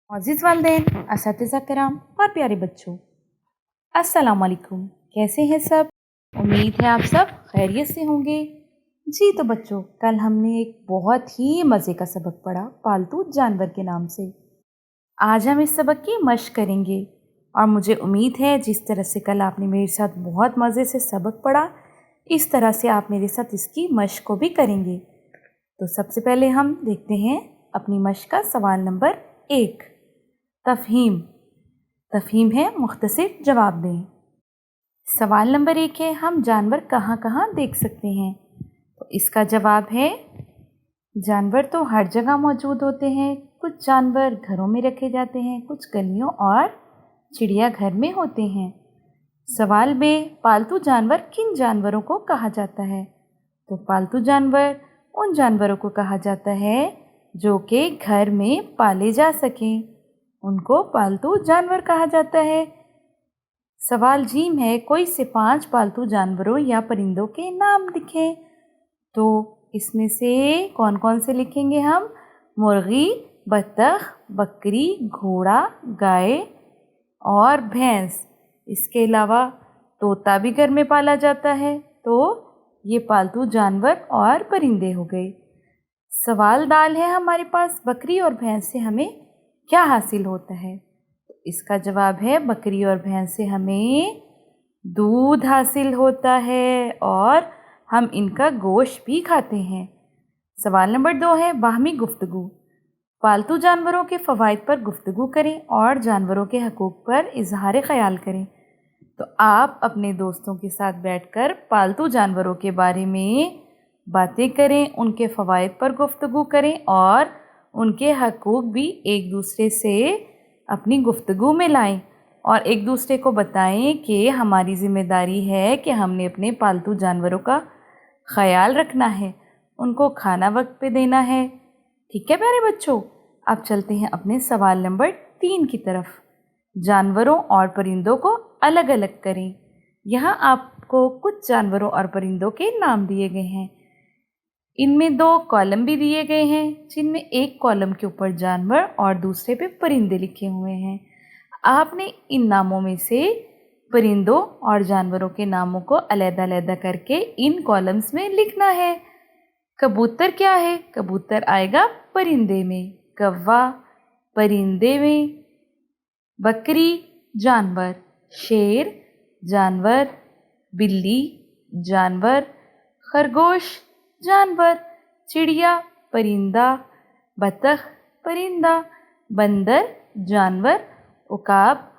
अज़ीज़ वालिदैन, असातिज़ा किराम और प्यारे बच्चों, अस्सलाम वालेकुम। कैसे हैं सब? उम्मीद है आप सब खैरियत से होंगे। जी तो बच्चों, कल हमने एक बहुत ही मज़े का सबक पढ़ा पालतू जानवर के नाम से। आज हम इस सबक की मश्क करेंगे और मुझे उम्मीद है जिस तरह से कल आपने मेरे साथ बहुत मज़े से सबक पढ़ा, इस तरह से आप मेरे साथ इसकी मश्क को भी करेंगे। तो सबसे पहले हम देखते हैं अपनी मश्क का सवाल नंबर 1। तफ़हीम। तफ़हीम है मुख्तसर जवाब दें। सवाल नंबर 1 है, हम जानवर कहाँ कहाँ देख सकते हैं? तो इसका जवाब है, जानवर तो हर जगह मौजूद होते हैं। कुछ जानवर घरों में रखे जाते हैं, कुछ गलियों और चिड़ियाघर में होते हैं। सवाल बे, पालतू जानवर किन जानवरों को कहा जाता है? तो पालतू जानवर उन जानवरों को कहा जाता है जो कि घर में पाले जा सकें, उनको पालतू जानवर कहा जाता है। सवाल जीम है, कोई से 5 पालतू जानवरों या परिंदों के नाम लिखें। तो इसमें से कौन कौन से लिखेंगे हम? मुर्गी, बत्तख, बकरी, घोड़ा, गाय और भैंस। इसके अलावा तोता भी घर में पाला जाता है। तो ये पालतू जानवर और परिंदे हो गए। सवाल दाल है हमारे पास, बकरी और भैंस से हमें क्या हासिल होता है? तो इसका जवाब है, बकरी और भैंस से हमें दूध हासिल होता है और हम इनका गोश्त भी खाते हैं। सवाल नंबर 2 है, बाहमी गुफ्तगू। पालतू जानवरों के फ़वाइद पर गुफ्तगू करें और जानवरों के हकूक़ पर इजहार ख़याल करें। तो आप अपने दोस्तों के साथ बैठकर पालतू जानवरों के बारे में बातें करें, उनके फ़वाइद पर गुफ्तगू करें और उनके हकूक़ भी एक दूसरे से अपनी गुफ्तगू में लाएं और एक दूसरे को बताएं कि हमारी ज़िम्मेदारी है कि हमने अपने पालतू जानवरों का ख़याल रखना है, उनको खाना वक्त पे देना है। ठीक है प्यारे बच्चों, अब चलते हैं अपने सवाल नंबर 3 की तरफ। जानवरों और परिंदों को अलग अलग करें। यहाँ आपको कुछ जानवरों और परिंदों के नाम दिए गए हैं। इनमें 2 कॉलम भी दिए गए हैं, जिनमें एक कॉलम के ऊपर जानवर और दूसरे पे परिंदे लिखे हुए हैं। आपने इन नामों में से परिंदों और जानवरों के नामों को अलग-अलग करके इन कॉलम्स में लिखना है। कबूतर क्या है? कबूतर आएगा परिंदे में, कौवा परिंदे में, बकरी जानवर, शेर जानवर, बिल्ली जानवर, खरगोश जानवर, चिड़िया परिंदा, बतख परिंदा, बंदर जानवर, उकाब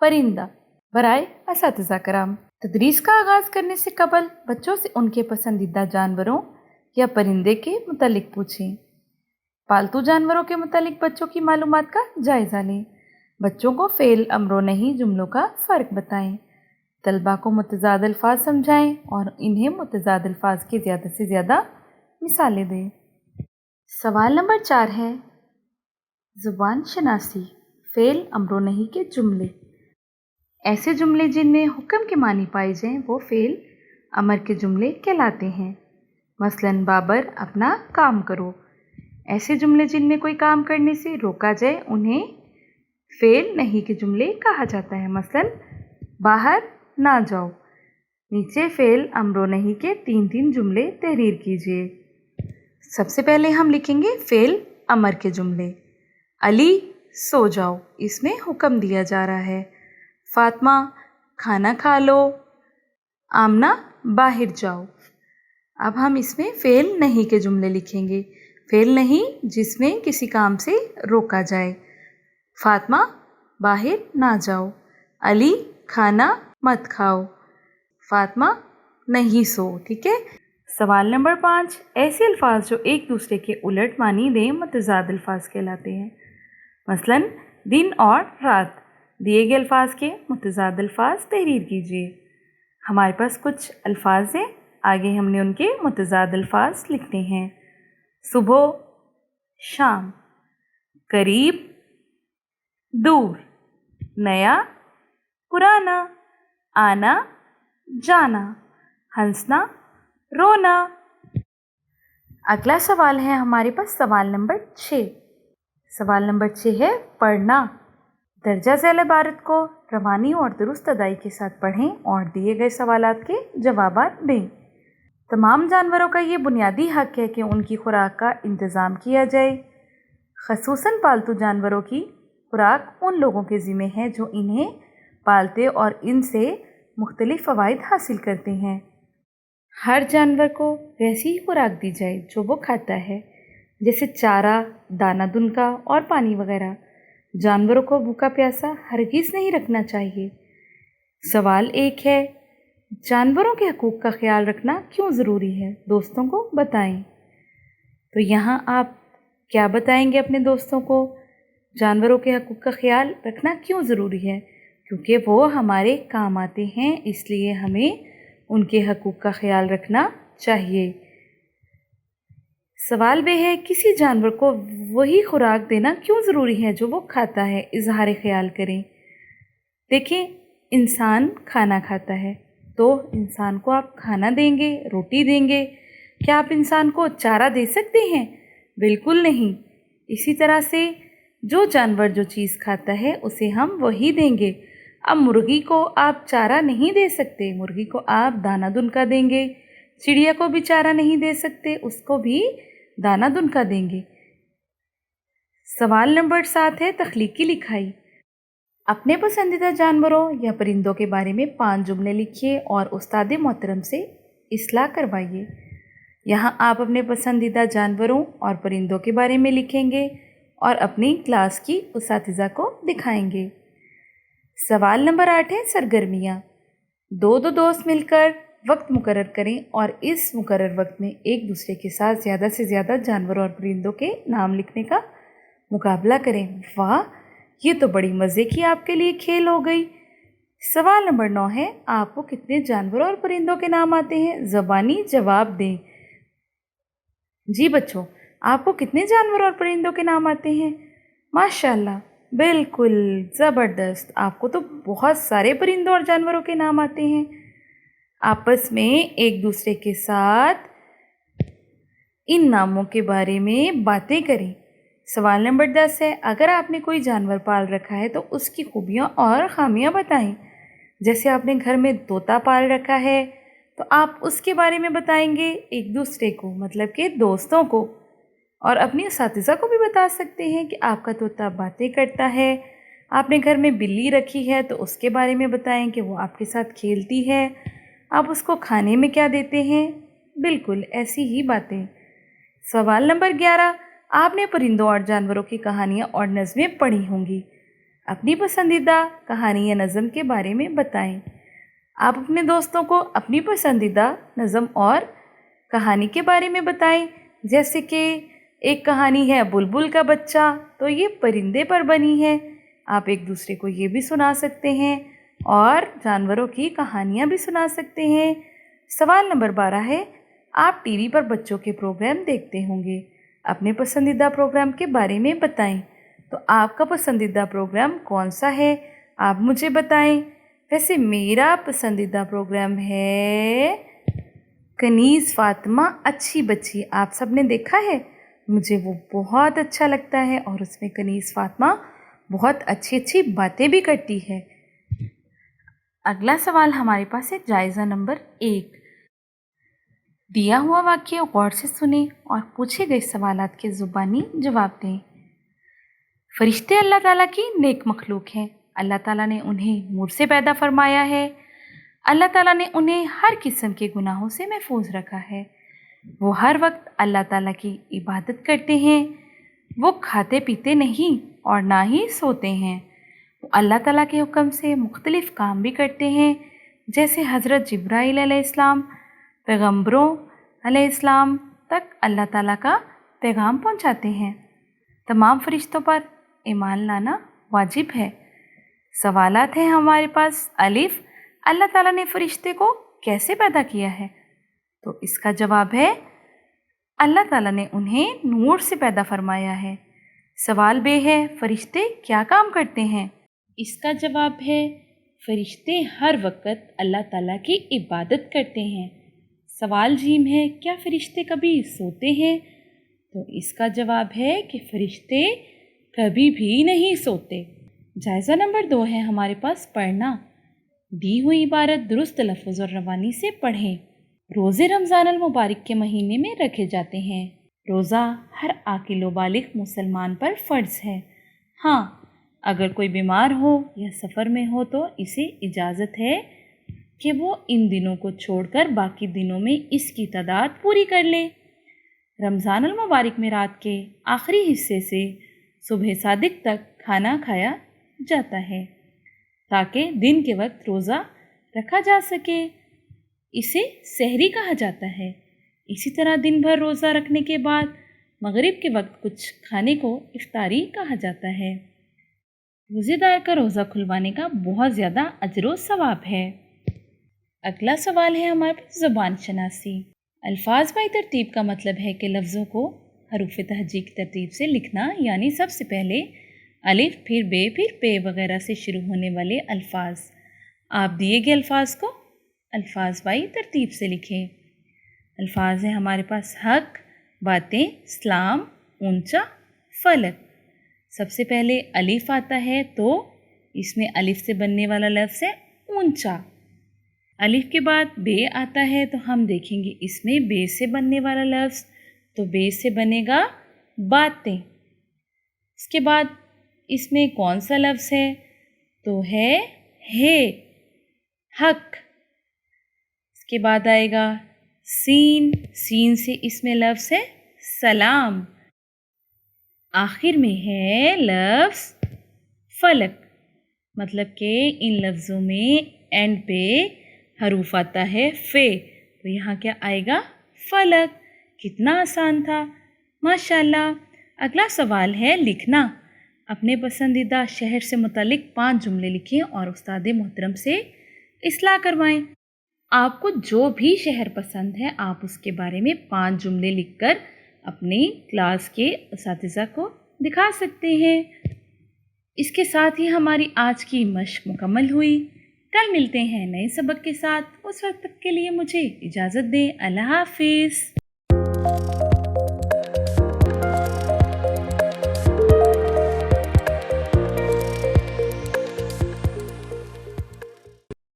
परिंदा। बराए असातिज़ा कराम, तदरीस का आगाज़ करने से कबल बच्चों से उनके पसंदीदा जानवरों या परिंदे के मुतालिक पूछें। पालतू जानवरों के मुतालिक बच्चों की मालूमात का जायज़ा लें। बच्चों को फ़ेल अम्रो नहीं जुमलों का फ़र्क बताएं। तलबा को मुतज़ाद अल्फाज समझाएं और इन्हें मुतज़ाद अल्फाज की ज़्यादा से ज़्यादा मिसालें दें। सवाल नंबर 4 है, ज़ुबान शनासी, फ़ेल अम्रो नहीं के जुमले। ऐसे जुमले जिनमें हुक्म के मानी पाए जाएं वो फ़ेल अमर के जुमले कहलाते हैं। मसलन बाबर अपना काम करो। ऐसे जुमले जिनमें कोई काम करने से रोका जाए उन्हें फ़ेल नहीं के जुमले कहा जाता है। मसलन बाहर ना जाओ। नीचे फ़ेल अम्रो नहीं के 3 जुमले तहरीर कीजिए। सबसे पहले हम लिखेंगे फ़ेल अमर के जुमले। अली सो जाओ, इसमें हुक्म दिया जा रहा है। फ़ातिमा खाना खा लो। आमना बाहर जाओ। अब हम इसमें फ़ेल नहीं के जुमले लिखेंगे। फ़ेल नहीं जिसमें किसी काम से रोका जाए। फ़ातिमा बाहर ना जाओ। अली खाना मत खाओ। फ़ातिमा नहीं सो। ठीक है। सवाल नंबर 5, ऐसे अल्फाज जो एक दूसरे के उलट मानी दें मुतज़ाद अल्फाज कहलाते हैं। मसलन दिन और रात। दिए गए अल्फाज के मुतज़ाद अल्फाज तहरीर कीजिए। हमारे पास कुछ अल्फाज हैं, आगे हमने उनके मुतज़ाद अल्फाज लिखने हैं। सुबह शाम, करीब दूर, नया पुराना, आना जाना, हंसना, रोना। अगला सवाल है हमारे पास सवाल नंबर 6। सवाल नंबर 6 है पढ़ना। दर्जा झैल इबारत को रवानी और दुरुस्त अदाई के साथ पढ़ें और दिए गए सवालात के जवाबात दें। तमाम जानवरों का ये बुनियादी हक है कि उनकी खुराक का इंतज़ाम किया जाए। ख़ुसूसन पालतू जानवरों की खुराक उन लोगों के ज़िम्मे है जो इन्हें पालते और इनसे मुख्तलिफ़ फ़वाइद हासिल करते हैं। हर जानवर को वैसी ही खुराक दी जाए जो वो खाता है, जैसे चारा, दाना दुनका और पानी वगैरह। जानवरों को भूखा प्यासा हरगिज़ नहीं रखना चाहिए। सवाल 1 है, जानवरों के हकूक़ का ख्याल रखना क्यों ज़रूरी है? दोस्तों को बताएं। तो यहाँ आप क्या बताएंगे अपने दोस्तों को? जानवरों के हकूक़ का ख्याल रखना क्यों ज़रूरी है? क्योंकि वो हमारे काम आते हैं, इसलिए हमें उनके हकूक़ का ख्याल रखना चाहिए। सवाल वे है, किसी जानवर को वही खुराक देना क्यों ज़रूरी है जो वो खाता है? इजहार ख्याल करें। देखिए, इंसान खाना खाता है तो इंसान को आप खाना देंगे, रोटी देंगे। क्या आप इंसान को चारा दे सकते हैं? बिल्कुल नहीं। इसी तरह से जो जानवर जो चीज़ खाता है उसे हम वही देंगे। अब मुर्गी को आप चारा नहीं दे सकते, मुर्गी को आप दाना दुनका देंगे। चिड़िया को भी चारा नहीं दे सकते, उसको भी दाना दुनका देंगे। सवाल नंबर 7 है तख्लीकी लिखाई। अपने पसंदीदा जानवरों या परिंदों के बारे में 5 जुमले लिखिए और उस्ताद मोहतरम से इस्लाह करवाइए। यहाँ आप अपने पसंदीदा जानवरों और परिंदों के बारे में लिखेंगे और अपनी क्लास की उस्तादिज़ा को दिखाएंगे। सवाल नंबर 8 है सरगर्मियाँ। दो दोस्त मिलकर वक्त मुकर्रर करें और इस मुकर्रर वक्त में एक दूसरे के साथ ज़्यादा से ज़्यादा जानवरों और परिंदों के नाम लिखने का मुकाबला करें। वाह, ये तो बड़ी मज़े की आपके लिए खेल हो गई। सवाल नंबर 9 है, आपको कितने जानवरों और परिंदों के नाम आते हैं? ज़बानी जवाब दें। जी बच्चों, आपको कितने जानवरों और परिंदों के नाम आते हैं? माशाल्लाह, बिल्कुल ज़बरदस्त। आपको तो बहुत सारे परिंदों और जानवरों के नाम आते हैं। आपस में एक दूसरे के साथ इन नामों के बारे में बातें करें। सवाल नंबर 10 है, अगर आपने कोई जानवर पाल रखा है तो उसकी खूबियाँ और ख़ामियाँ बताएं। जैसे आपने घर में तोता पाल रखा है तो आप उसके बारे में बताएंगे एक दूसरे को, मतलब कि दोस्तों को, और अपनी उस्तादिज़ा को भी बता सकते हैं कि आपका तोता बातें करता है। आपने घर में बिल्ली रखी है तो उसके बारे में बताएं कि वो आपके साथ खेलती है। आप उसको खाने में क्या देते हैं? बिल्कुल ऐसी ही बातें। सवाल नंबर 11, आपने परिंदों और जानवरों की कहानियाँ और नज़में पढ़ी होंगी। अपनी पसंदीदा कहानी या नज़म के बारे में बताएं। आप अपने दोस्तों को अपनी पसंदीदा नज़म और कहानी के बारे में बताएं। जैसे कि एक कहानी है बुलबुल का बच्चा, तो ये परिंदे पर बनी है। आप एक दूसरे को ये भी सुना सकते हैं और जानवरों की कहानियाँ भी सुना सकते हैं। सवाल नंबर 12 है, आप टीवी पर बच्चों के प्रोग्राम देखते होंगे। अपने पसंदीदा प्रोग्राम के बारे में बताएं। तो आपका पसंदीदा प्रोग्राम कौन सा है? आप मुझे बताएं। वैसे मेरा पसंदीदा प्रोग्राम है कनीज़ फ़ातिमा अच्छी बच्ची। आप सब ने देखा है? मुझे वो बहुत अच्छा लगता है और उसमें कनीज़ फ़ातिमा बहुत अच्छी अच्छी बातें भी करती है। अगला सवाल हमारे पास है जायज़ा नंबर 1। दिया हुआ वाक्य गौर से सुने और पूछे गए सवालात के ज़ुबानी जवाब दें। फरिश्ते अल्लाह ताला की नेक मखलूक हैं। अल्लाह ताला ने उन्हें नूर से पैदा फरमाया है। अल्लाह ताला ने उन्हें हर किस्म के गुनाहों से महफूज रखा है। वो हर वक्त अल्लाह ताला की इबादत करते हैं। वो खाते पीते नहीं और ना ही सोते हैं। वो अल्लाह ताला के हुक्म से मुख्तलिफ़ काम भी करते हैं, जैसे हज़रत जिब्राईल अलैहिस्सलाम पैगम्बरों अलैहिस्सलाम तक अल्लाह ताला का पैगाम पहुंचाते हैं। तमाम फरिश्तों पर ईमान लाना वाजिब है। सवालात हैं हमारे पास। अलिफ, अल्लाह ताला ने फरिश्ते को कैसे पैदा किया है? तो इसका जवाब है अल्लाह ताला ने उन्हें नूर से पैदा फरमाया है। सवाल बे है, फरिश्ते क्या काम करते हैं? इसका जवाब है فرشتے ہر وقت اللہ تعالیٰ کی عبادت کرتے ہیں۔ سوال جیم ہے، کیا فرشتے کبھی سوتے ہیں؟ تو اس کا جواب ہے کہ فرشتے کبھی بھی نہیں سوتے۔ جائزہ نمبر 2 ہے ہمارے پاس پڑھنا۔ دی ہوئی عبارت درست لفظ اور روانی سے پڑھیں۔ روزے رمضان المبارک کے مہینے میں رکھے جاتے ہیں۔ روزہ ہر عاقل و بالغ مسلمان پر فرض ہے۔ ہاں، اگر کوئی بیمار ہو یا سفر میں ہو تو اسے اجازت ہے کہ وہ ان دنوں کو چھوڑ کر باقی دنوں میں اس کی تعداد پوری کر لے۔ رمضان المبارک میں رات کے آخری حصے سے صبح صادق تک کھانا کھایا جاتا ہے تاکہ دن کے وقت روزہ رکھا جا سکے۔ اسے سحری کہا جاتا ہے۔ اسی طرح دن بھر روزہ رکھنے کے بعد مغرب کے وقت کچھ کھانے کو افطاری کہا جاتا ہے۔ روزے دار کا روزہ کھلوانے کا بہت زیادہ اجر و ثواب ہے۔ اگلا سوال ہے ہمارے پاس زبان شناسی۔ الفاظ بائی ترتیب کا مطلب ہے کہ لفظوں کو حروف تہجی کی ترتیب سے لکھنا، یعنی سب سے پہلے الف، پھر بے، پھر پے وغیرہ سے شروع ہونے والے الفاظ۔ آپ دیے گئے الفاظ کو الفاظ بائی ترتیب سے لکھیں۔ الفاظ ہیں ہمارے پاس حق، باتیں، اسلام، اونچا، فلک۔ سب سے پہلے الف آتا ہے تو اس میں الف سے بننے والا لفظ ہے اونچا۔ الف کے بعد بے آتا ہے تو ہم دیکھیں گے اس میں بے سے بننے والا لفظ، تو بے سے بنے گا باتیں۔ اس کے بعد اس میں کون سا لفظ ہے تو ہے حق۔ اس کے بعد آئے گا سین، سین سے اس میں لفظ ہے سلام۔ آخر میں ہے لفظ فلک، مطلب کہ ان لفظوں میں اینڈ پہ حروف آتا ہے فے، تو یہاں کیا آئے گا فلک۔ کتنا آسان تھا، ماشاءاللہ۔ اگلا سوال ہے لکھنا۔ اپنے پسندیدہ شہر سے متعلق 5 جملے لکھیں اور استاد محترم سے اصلاح کروائیں۔ آپ کو جو بھی شہر پسند ہے آپ اس کے بارے میں 5 جملے لکھ کر اپنی کلاس کے اساتذہ کو دکھا سکتے ہیں۔ اس کے ساتھ ہی ہماری آج کی مشق مکمل ہوئی۔ کل ملتے ہیں نئے سبق کے ساتھ، اس وقت تک کے لیے مجھے اجازت دیں۔ اللہ حافظ۔